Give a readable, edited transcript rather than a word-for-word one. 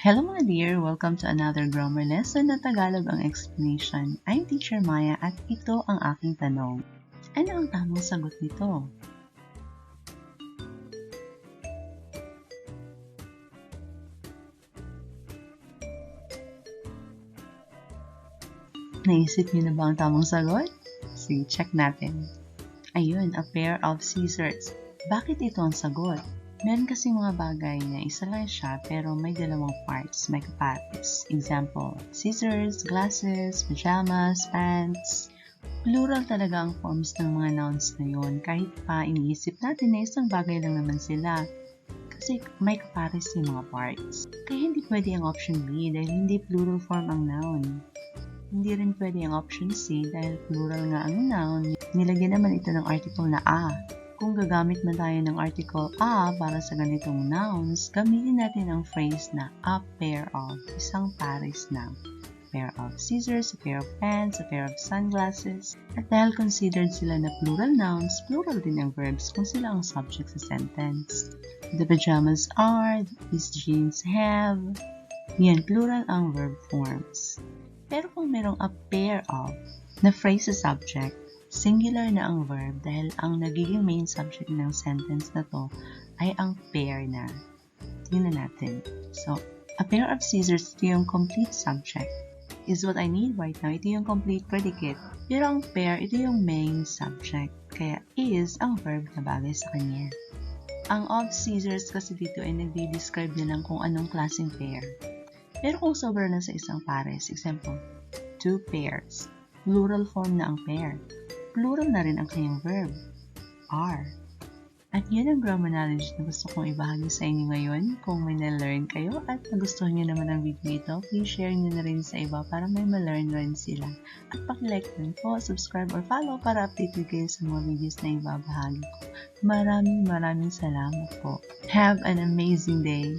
Hello mga dear! Welcome to another grammar lesson na Tagalog ang explanation. I'm Teacher Maya at ito ang aking tanong. Ano ang tamang sagot nito? Naisip niyo na ba ang tamang sagot? Sige, check natin. Ayun, a pair of scissors. Bakit ito ang sagot? Meron kasi mga bagay na isa lang siya pero may dalawang parts, may kapares. Example, scissors, glasses, pajamas, pants. Plural talaga ang forms ng mga nouns na yun kahit pa iniisip natin na isang bagay lang naman sila. Kasi may kapares yung mga parts. Kaya hindi pwede ang option B dahil hindi plural form ang noun. Hindi rin pwede ang option C dahil plural nga ang noun. Nilagyan naman ito ng article na a. Kung gagamit man tayo ng article a para sa ganitong nouns, gamitin natin ang phrase na a pair of, isang pares ng. A pair of scissors, a pair of pants, a pair of sunglasses. At dahil considered sila na plural nouns, plural din ang verbs kung sila ang subject sa sentence. The pajamas are, these jeans have. Yan, plural ang verb forms. Pero kung merong a pair of na phrase sa subject, singular na ang verb dahil ang nagiging main subject ng sentence na to ay ang pair na. Tingnan natin. So, a pair of scissors, ito yung complete subject. Is what I need right now. Ito yung complete predicate. Pero ang pair, ito yung main subject. Kaya is ang verb na bagay sa kanya. Ang of scissors kasi dito ay nagde-describe na lang kung anong klaseng pair. Pero kung sobra lang sa isang pares, example, two pairs. Plural form na ang pair. Plural na rin ang kanyang verb, are. At yun ang grammar knowledge na gusto kong ibahagi sa inyo ngayon. Kung may na-learn kayo at nagustuhan nyo naman ang video ito, please share nyo na rin sa iba para may ma-learn rin sila. At paki-like din po, subscribe or follow para updated kayo sa mga videos na ibabahagi ko. Maraming salamat po. Have an amazing day!